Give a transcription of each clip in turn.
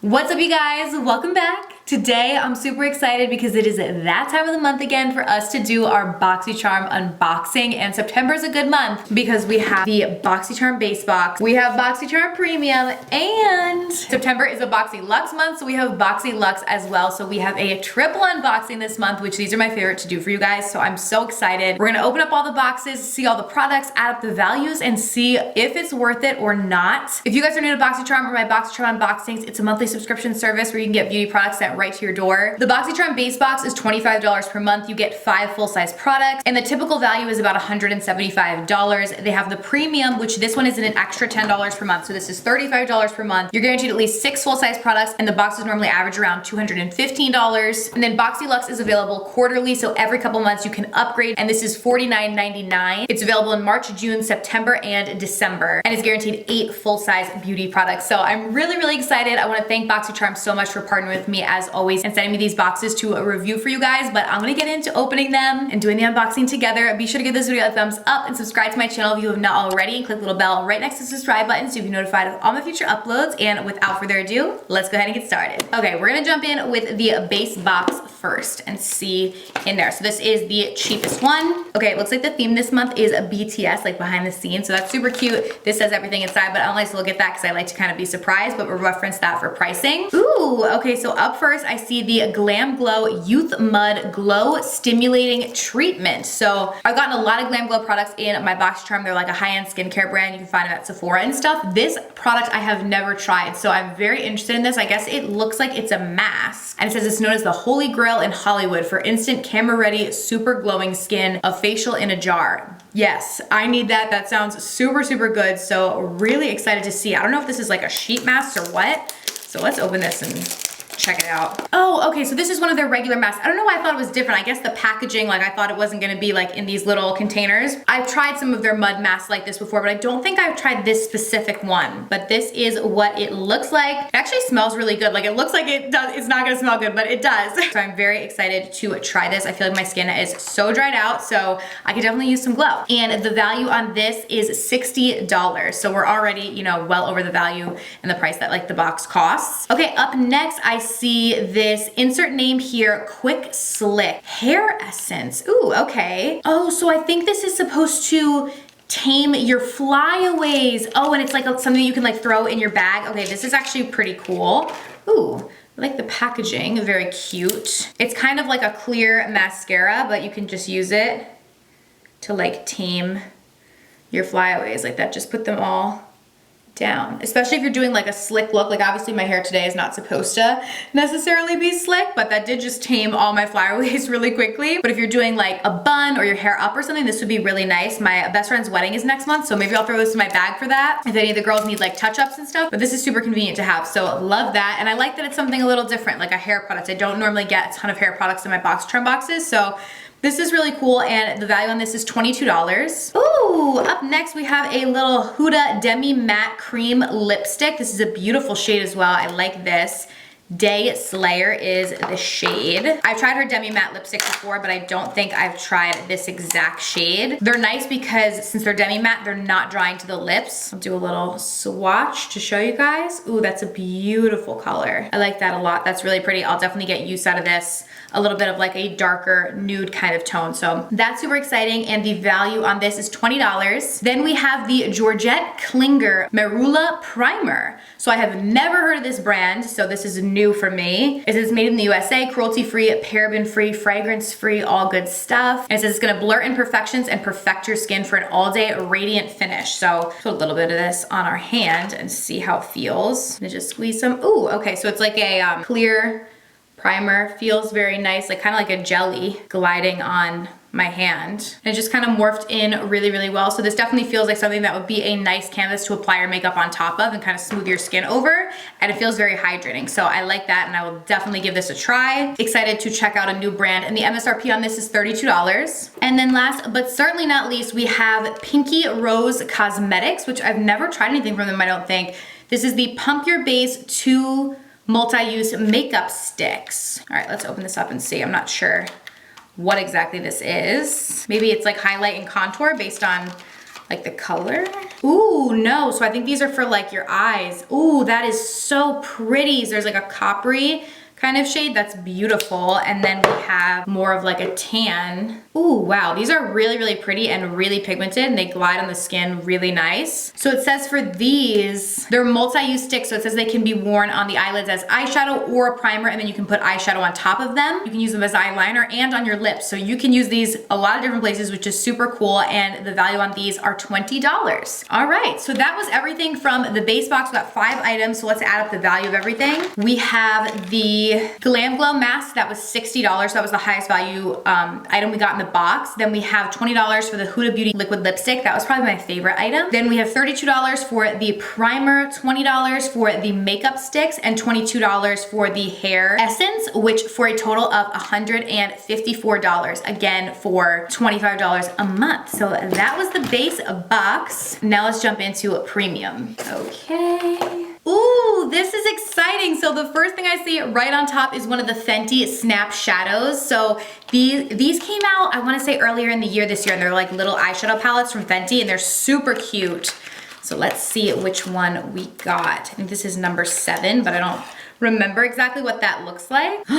What's up, you guys? Welcome back. Today I'm super excited because it is that time of the month again for us to do our Boxycharm unboxing, and September is a good month because we have the Boxycharm base box, we have Boxycharm premium, and September is a Boxyluxe month, so we have Boxyluxe as well. So we have a triple unboxing this month, which these are my favorite to do for you guys, so I'm so excited. We're gonna open up all the boxes, see all the products, add up the values, and see if it's worth it or not. If you guys are new to Boxycharm or my Boxycharm unboxings, it's a monthly subscription service where you can get beauty products sent right to your door. The Boxycharm base box is $25 per month. You get 5 full-size products, and the typical value is about $175. They have the premium, which this one is an extra $10 per month, so this is $35 per month. You're guaranteed at least 6 full-size products, and the boxes normally average around $215. And then Boxyluxe is available quarterly, so every couple months you can upgrade, and this is $49.99. It's available in March, June, September, and December, and it's guaranteed 8 full-size beauty products. So I'm really excited. I want to thank Boxycharm so much for partnering with me as always and sending me these boxes to a review for you guys, but I'm gonna get into opening them and doing the unboxing together. Be sure to give this video a thumbs up and subscribe to my channel if you have not already, and click the little bell right next to the subscribe button so you can be notified of all my future uploads. And without further ado, let's go ahead and get started. Okay, we're gonna jump in with the base box first and see in there. So this is the cheapest one. Okay, it looks like the theme this month is a BTS, like behind the scenes, so that's super cute. This says everything inside, but I don't like to look at that because I like to kind of be surprised, but we'll reference that for pricing. Ooh, okay, so up first I see the Glam Glow Youth Mud Glow Stimulating Treatment. So I've gotten a lot of Glam Glow products in my Boxycharm. They're like a high-end skincare brand. You can find them at Sephora and stuff. This product I have never tried, so I'm very interested in this. I guess it looks like it's a mask, and it says it's known as the Holy Grail in Hollywood for instant camera-ready, super glowing skin, a facial in a jar. Yes, I need that. That sounds super good, so really excited to see. I don't know if this is like a sheet mask or what, so let's open this and check it out. Oh, okay, so this is one of their regular masks. I don't know why I thought it was different. I guess the packaging, like I thought it wasn't gonna be like in these little containers. I've tried some of their mud masks like this before, but I don't think I've tried this specific one. But this is what it looks like. It actually smells really good. Like it looks like it does, it's not gonna smell good, but it does. So I'm very excited to try this. I feel like my skin is so dried out, so I could definitely use some glow. And the value on this is $60. So we're already, you know, well over the value and the price that like the box costs. Okay, up next, I see this, insert name here, Quick Slick Hair Essence. Ooh, okay. Oh, so I think this is supposed to tame your flyaways. Oh, and it's like something you can like throw in your bag. Okay, this is actually pretty cool. Ooh, I like the packaging, very cute. It's kind of like a clear mascara, but you can just use it to like tame your flyaways like that. Just put them all down, especially if you're doing like a slick look. Like obviously my hair today is not supposed to necessarily be slick, but that did just tame all my flyaways really quickly. But if you're doing like a bun or your hair up or something, this would be really nice. My best friend's wedding is next month, so maybe I'll throw this in my bag for that if any of the girls need like touch-ups and stuff. But this is super convenient to have, so love that. And I like that it's something a little different, like a hair product. I don't normally get a ton of hair products in my Boxycharm boxes, so this is really cool, and the value on this is $22. Ooh, up next we have a little Huda Demi Matte Cream Lipstick. This is a beautiful shade as well. I like this. Day Slayer is the shade. I've tried her Demi Matte lipstick before, but I don't think I've tried this exact shade. They're nice because since they're Demi Matte, they're not drying to the lips. I'll do a little swatch to show you guys. Ooh, that's a beautiful color. I like that a lot. That's really pretty. I'll definitely get use out of this. A little bit of like a darker nude kind of tone. So that's super exciting, and the value on this is $20. Then we have the Georgette Klinger Marula Primer. So I have never heard of this brand, so this is new for me. It says made in the USA, cruelty-free, paraben-free, fragrance-free, all good stuff. And it says it's gonna blur imperfections and perfect your skin for an all-day radiant finish. So put a little bit of this on our hand and see how it feels. And just squeeze some. Ooh, okay, so it's like a clear primer. Feels very nice, like kind of like a jelly gliding on my hand. And it just kind of morphed in really well. So this definitely feels like something that would be a nice canvas to apply your makeup on top of and kind of smooth your skin over. And it feels very hydrating. So I like that, and I will definitely give this a try. Excited to check out a new brand. And the MSRP on this is $32. And then last but certainly not least, we have Pinky Rose Cosmetics, which I've never tried anything from them, I don't think. This is the Pump Your Base 2 multi-use makeup sticks. All right, let's open this up and see. I'm not sure what exactly this is. Maybe it's like highlight and contour based on like the color. Ooh, no, so I think these are for like your eyes. Ooh, that is so pretty. So there's like a coppery kind of shade that's beautiful. And then we have more of like a tan. Ooh, wow, these are really, really pretty and really pigmented, and they glide on the skin really nice. So it says for these, they're multi-use sticks, so it says they can be worn on the eyelids as eyeshadow or a primer, and then you can put eyeshadow on top of them. You can use them as eyeliner and on your lips. So you can use these a lot of different places, which is super cool, and the value on these are $20. All right, so that was everything from the base box. We got 5 items, so let's add up the value of everything. We have the Glam Glow mask, that was $60. That was the highest value item we got in the box. Then we have $20 for the Huda Beauty liquid lipstick. That was probably my favorite item. Then we have $32 for the primer, $20 for the makeup sticks, and $22 for the hair essence, which for a total of $154, again for $25 a month. So that was the base box. Now let's jump into a premium. Okay. Ooh, this is exciting. So the first thing I see right on top is one of the Fenty Snap Shadows. So these came out, I wanna say earlier in the year this year, and they're like little eyeshadow palettes from Fenty, and they're super cute. So let's see which one we got. I think this is number 7, but I don't remember exactly what that looks like.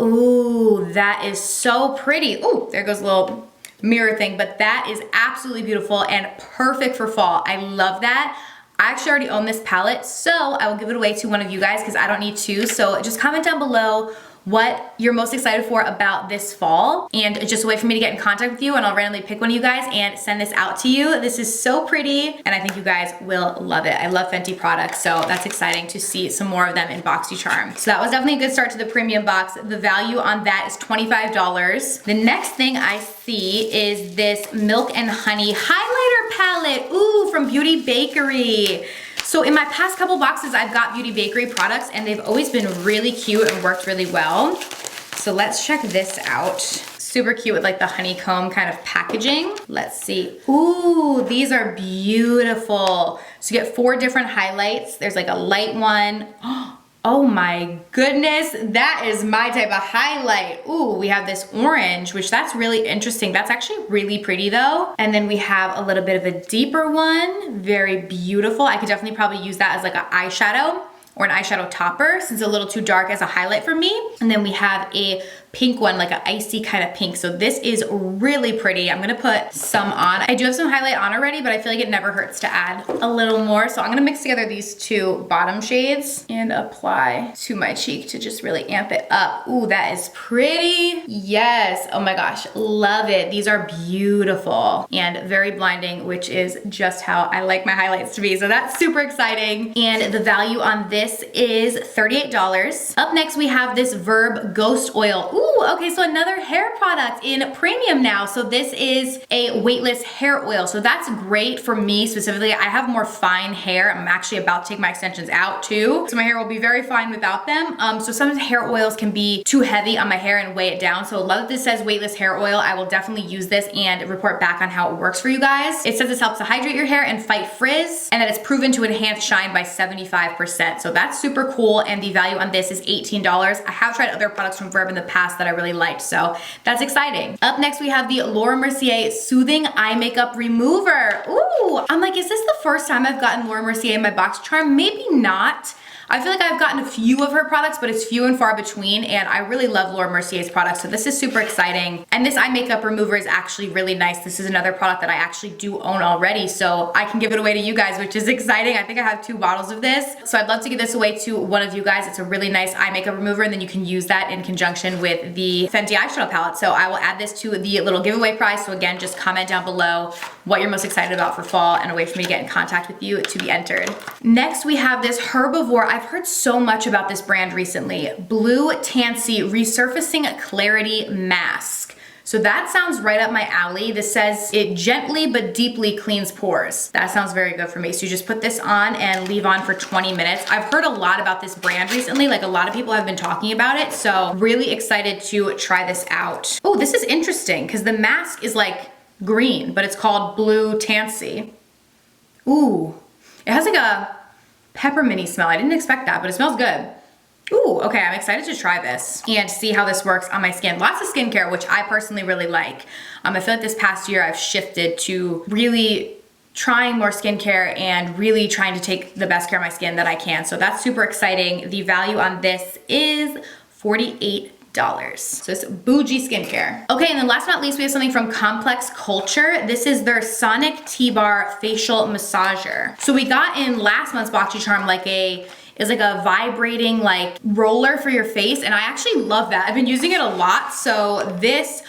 Ooh, that is so pretty. Ooh, there goes a little mirror thing, but that is absolutely beautiful and perfect for fall. I love that. I actually already own this palette, so I will give it away to one of you guys because I don't need to. So just comment down below what you're most excited for about this fall, and it's just a way for me to get in contact with you, and I'll randomly pick one of you guys and send this out to you. This is so pretty, and I think you guys will love it. I love Fenty products, so that's exciting to see some more of them in Boxycharm. So that was definitely a good start to the premium box. The value on that is $25. The next thing I see is this Milk and Honey highlighter palette. Ooh, from Beauty Bakery. So in my past couple boxes, I've got Beauty Bakery products, and they've always been really cute and worked really well. So let's check this out. Super cute with like the honeycomb kind of packaging. Let's see. Ooh, these are beautiful. So you get 4 different highlights. There's like a light one. Oh my goodness, that is my type of highlight. Ooh, we have this orange, which that's really interesting. That's actually really pretty though. And then we have a little bit of a deeper one, very beautiful. I could definitely probably use that as like an eyeshadow or an eyeshadow topper since it's a little too dark as a highlight for me. And then we have a pink one, like an icy kind of pink. So this is really pretty. I'm gonna put some on. I do have some highlight on already, but I feel like it never hurts to add a little more. So I'm gonna mix together these 2 bottom shades and apply to my cheek to just really amp it up. Ooh, that is pretty. Yes, oh my gosh, love it. These are beautiful and very blinding, which is just how I like my highlights to be. So that's super exciting. And the value on this is $38. Up next, we have this Verb Ghost Oil. Ooh, okay, so another hair product in premium now. So this is a weightless hair oil. So that's great for me specifically. I have more fine hair. I'm actually about to take my extensions out too. So my hair will be very fine without them. So some hair oils can be too heavy on my hair and weigh it down. So love that this says weightless hair oil. I will definitely use this and report back on how it works for you guys. It says this helps to hydrate your hair and fight frizz, and that it's proven to enhance shine by 75%. So that's super cool. And the value on this is $18. I have tried other products from Verb in the past that I really liked, so that's exciting. Up next, we have the Laura Mercier Soothing Eye Makeup Remover. Ooh, I'm like, is this the first time I've gotten Laura Mercier in my Boxycharm? Maybe not. I feel like I've gotten a few of her products, but it's few and far between, and I really love Laura Mercier's products, so this is super exciting. And this eye makeup remover is actually really nice. This is another product that I actually do own already, so I can give it away to you guys, which is exciting. I think I have 2 bottles of this, so I'd love to give this away to one of you guys. It's a really nice eye makeup remover, and then you can use that in conjunction with the Fenty eyeshadow palette. So I will add this to the little giveaway prize, so again, just comment down below what you're most excited about for fall and a way for me to get in contact with you to be entered. Next, we have this Herbivore. I've heard so much about this brand recently. Blue Tansy Resurfacing Clarity Mask. So that sounds right up my alley. This says it gently but deeply cleans pores. That sounds very good for me. So you just put this on and leave on for 20 minutes. I've heard a lot about this brand recently. Like a lot of people have been talking about it. So really excited to try this out. Oh, this is interesting because the mask is like green, but it's called Blue Tansy. Ooh, it has like a pepperminty smell. I didn't expect that, but it smells good. Ooh, okay, I'm excited to try this and see how this works on my skin. Lots of skincare, which I personally really like. I feel like this past year I've shifted to really trying more skincare and really trying to take the best care of my skin that I can. So that's super exciting. The value on this is $48. So it's bougie skincare. Okay, and then last but not least, we have something from Complex Culture. This is their Sonic T-Bar Facial Massager. So we got in last month's Boxycharm like a vibrating like roller for your face, and I actually love that. I've been using it a lot. So this,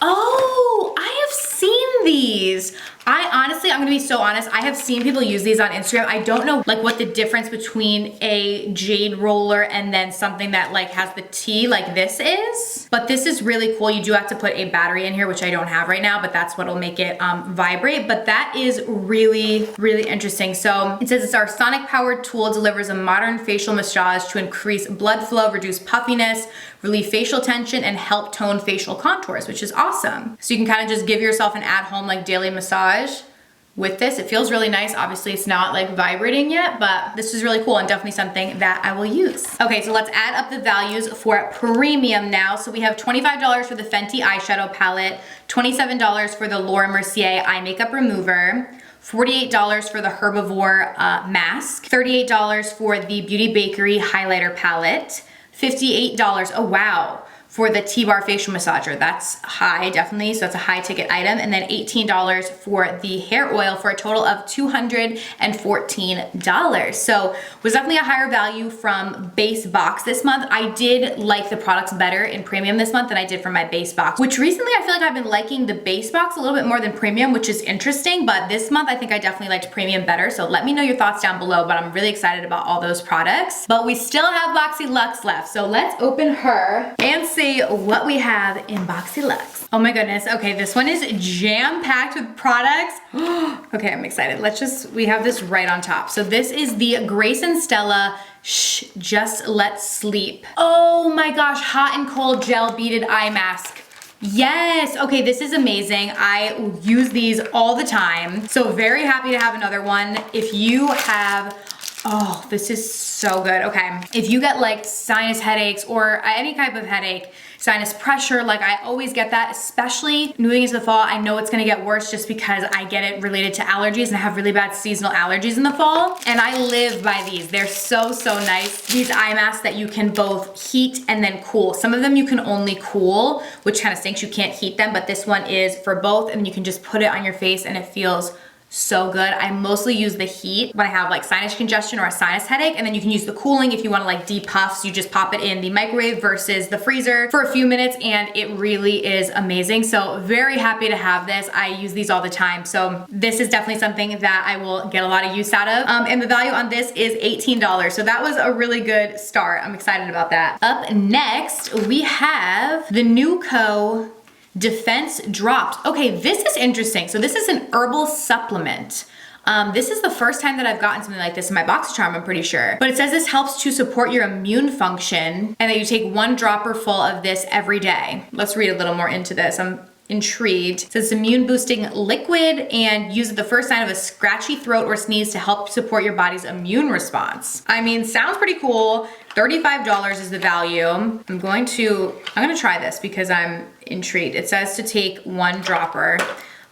oh, I have seen these. I'm gonna be so honest, I have seen people use these on Instagram. I don't know like what the difference between a jade roller and then something that like has the T like this is, but this is really cool. You do have to put a battery in here, which I don't have right now, but that's what'll make it vibrate. But that is really, really interesting. So it says it's our sonic powered tool, delivers a modern facial massage to increase blood flow, reduce puffiness, relieve facial tension, and help tone facial contours, which is awesome. So you can kind of just give yourself an at-home like daily massage with this. It feels really nice. Obviously it's not like vibrating yet, but this is really cool and definitely something that I will use. Okay, so let's add up the values for premium now. So we have $25 for the Fenty eyeshadow palette, $27 for the Laura Mercier eye makeup remover, $48 for the Herbivore mask, $38 for the Beauty Bakery highlighter palette, $58, oh wow, for the T-Bar facial massager. That's high, definitely, so that's a high ticket item. And then $18 for the hair oil for a total of $214. So was definitely a higher value from base box this month. I did like the products better in premium this month than I did for my base box, which recently I feel like I've been liking the base box a little bit more than premium, which is interesting, but this month I think I definitely liked premium better. So let me know your thoughts down below, but I'm really excited about all those products. But we still have Boxyluxe left, so let's open her and see what we have in Boxyluxe. Oh my goodness. Okay, this one is jam-packed with products. Okay, I'm excited. We have this right on top. So this is the Grace and Stella Shh, Just Let Sleep. Oh my gosh, hot and cold gel beaded eye mask. Yes, okay, this is amazing. I use these all the time. So very happy to have another one. If you have, oh, this is so good. Okay, if you get like sinus headaches or any type of headache, sinus pressure, like I always get that, especially moving into the fall. I know it's gonna get worse just because I get it related to allergies and I have really bad seasonal allergies in the fall. And I live by these. They're so, so nice. These eye masks that you can both heat and then cool. Some of them you can only cool, which kind of stinks. You can't heat them, but this one is for both, and you can just put it on your face and it feels so good. I mostly use the heat when I have like sinus congestion or a sinus headache, and then you can use the cooling if you want to like depuff. So you just pop it in the microwave versus the freezer for a few minutes, and it really is amazing. So very happy to have this. I use these all the time. So this is definitely something that I will get a lot of use out of. And the value on this is $18. So that was a really good start. I'm excited about that. Up next, we have the Nuco Defense Drops. Okay, this is interesting. So this is an herbal supplement. This is the first time that I've gotten something like this in my Boxycharm, I'm pretty sure. But it says this helps to support your immune function and that you take 1 dropper full of this every day. Let's read a little more into this. I'm intrigued. It says immune boosting liquid and use it the first sign of a scratchy throat or sneeze to help support your body's immune response. I mean, sounds pretty cool. $35 is the value. I'm gonna try this because I'm intrigued. It says to take 1 dropper.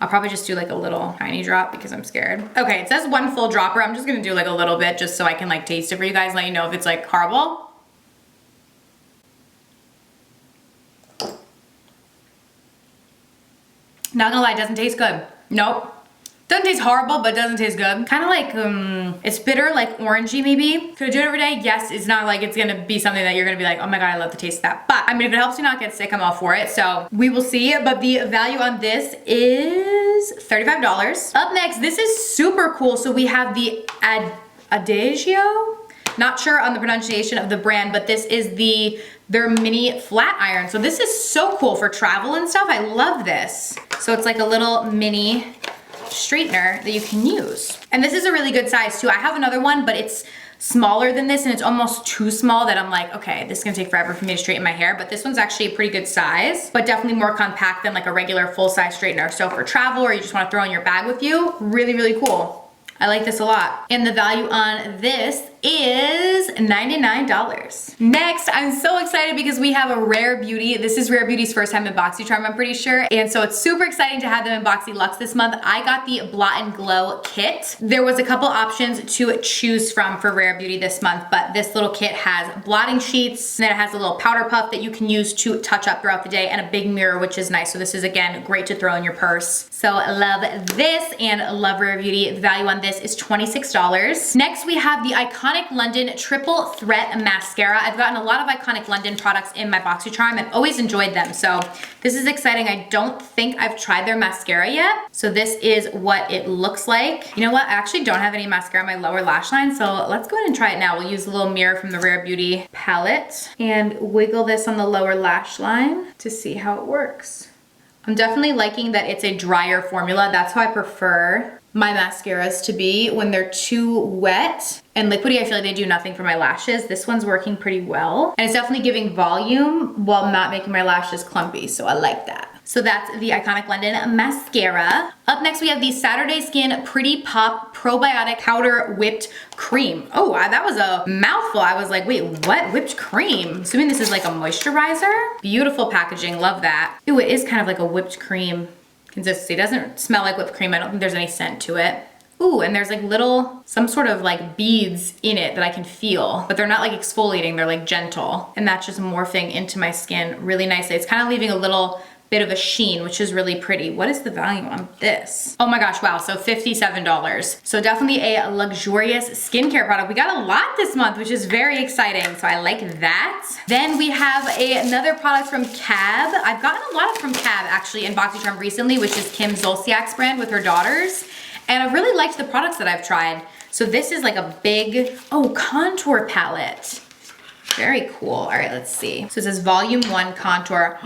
I'll probably just do like a little tiny drop because I'm scared. Okay, it says 1 full dropper. I'm just gonna do like a little bit just so I can like taste it for you guys and let you know if it's like horrible. Not gonna lie, it doesn't taste good. Nope. Doesn't taste horrible, but doesn't taste good. Kind of like, it's bitter, like orangey maybe. Could I do it every day? Yes, it's not like it's gonna be something that you're gonna be like, oh my God, I love the taste of that. But I mean, if it helps you not get sick, I'm all for it. So we will see, but the value on this is $35. Up next, this is super cool. So we have the Adagio. Not sure on the pronunciation of the brand, but this is their mini flat iron. So this is so cool for travel and stuff. I love this. So it's like a little mini straightener that you can use. And this is a really good size too. I have another one, but it's smaller than this and it's almost too small that I'm like, okay, this is gonna take forever for me to straighten my hair, but this one's actually a pretty good size, but definitely more compact than like a regular full-size straightener. So for travel or you just wanna throw in your bag with you, really, really cool. I like this a lot. And the value on this is $99. Next, I'm so excited because we have a Rare Beauty. This is Rare Beauty's first time in Boxycharm, I'm pretty sure. And so it's super exciting to have them in Boxyluxe this month. I got the Blot and Glow kit. There was a couple options to choose from for Rare Beauty this month, but this little kit has blotting sheets, and then it has a little powder puff that you can use to touch up throughout the day, and a big mirror, which is nice. So this is, again, great to throw in your purse. So I love this and love Rare Beauty. The value on this is $26. Next, we have the Iconic London Triple Threat Mascara. I've gotten a lot of Iconic London products in my Boxycharm and always enjoyed them. So this is exciting. I don't think I've tried their mascara yet. So this is what it looks like. You know what? I actually don't have any mascara on my lower lash line. So let's go ahead and try it now. We'll use a little mirror from the Rare Beauty palette and wiggle this on the lower lash line to see how it works. I'm definitely liking that it's a drier formula. That's how I prefer my mascaras to be. When they're too wet and liquidy, I feel like they do nothing for my lashes. This one's working pretty well. And it's definitely giving volume while not making my lashes clumpy, so I like that. So that's the Iconic London Mascara. Up next, we have the Saturday Skin Pretty Pop Probiotic Powder Whipped Cream. Oh, that was a mouthful. I was like, wait, what? Whipped cream? Assuming this is like a moisturizer. Beautiful packaging, love that. Ooh, it is kind of like a whipped cream consistency. It doesn't smell like whipped cream. I don't think there's any scent to it. Ooh, and there's like some sort of like beads in it that I can feel, but they're not like exfoliating, they're like gentle. And that's just morphing into my skin really nicely. It's kind of leaving a little bit of a sheen, which is really pretty. What is the value on this? Oh my gosh, wow, so $57. So definitely a luxurious skincare product. We got a lot this month, which is very exciting, so I like that. Then we have another product from Cab. I've gotten a lot from Cab actually in Boxycharm recently, which is Kim Zolciak's brand with her daughters. And I've really liked the products that I've tried. So this is like a big, contour palette. Very cool. All right, let's see. So it says Volume 1 Contour.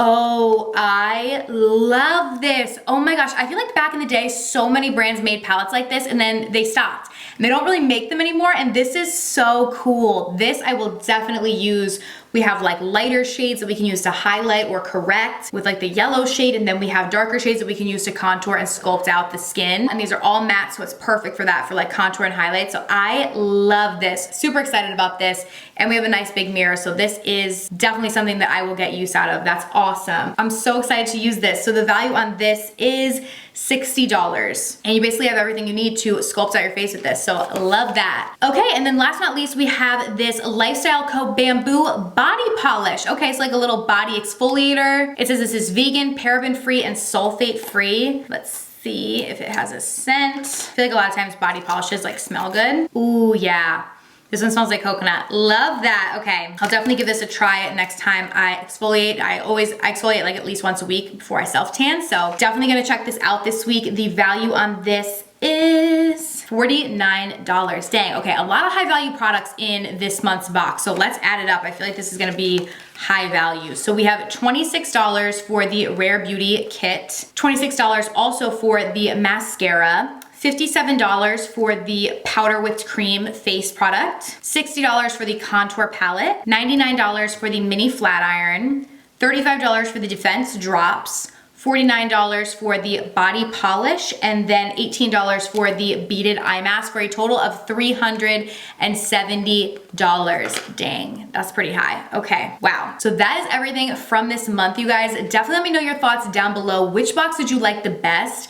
Oh, I love this. Oh my gosh, I feel like back in the day, so many brands made palettes like this and then they stopped. And they don't really make them anymore, and this is so cool. This I will definitely use. We have like lighter shades that we can use to highlight or correct with like the yellow shade, and then we have darker shades that we can use to contour and sculpt out the skin. And these are all matte, so it's perfect for that, for like contour and highlight. So I love this, super excited about this. And we have a nice big mirror, so this is definitely something that I will get use out of. That's awesome. I'm so excited to use this. So the value on this is $60. And you basically have everything you need to sculpt out your face with this, so love that. Okay, and then last but not least, we have this Lifestyle Co. Bamboo Body Polish. Okay, it's like a little body exfoliator. It says this is vegan, paraben-free, and sulfate-free. Let's see if it has a scent. I feel like a lot of times body polishes like smell good. Ooh, yeah. This one smells like coconut. Love that. Okay, I'll definitely give this a try next time I exfoliate. I exfoliate like at least once a week before I self-tan, so definitely gonna check this out this week. The value on this is $49. Dang, okay, a lot of high value products in this month's box, so let's add it up. I feel like this is gonna be high value. So we have $26 for the Rare Beauty kit, $26 also for the mascara, $57 for the powder whipped cream face product, $60 for the contour palette, $99 for the mini flat iron, $35 for the defense drops, $49 for the body polish, and then $18 for the beaded eye mask, for a total of $370. Dang, that's pretty high. Okay, wow. So that is everything from this month, you guys. Definitely let me know your thoughts down below. Which box did you like the best?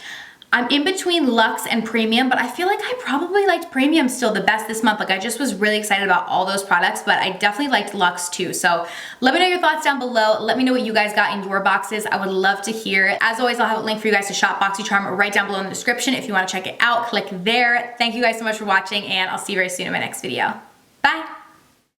I'm in between Luxe and Premium, but I feel like I probably liked Premium still the best this month. Like, I just was really excited about all those products, but I definitely liked Luxe too. So let me know your thoughts down below. Let me know what you guys got in your boxes. I would love to hear it. As always, I'll have a link for you guys to shop Boxycharm right down below in the description. If you want to check it out, click there. Thank you guys so much for watching, and I'll see you very soon in my next video. Bye.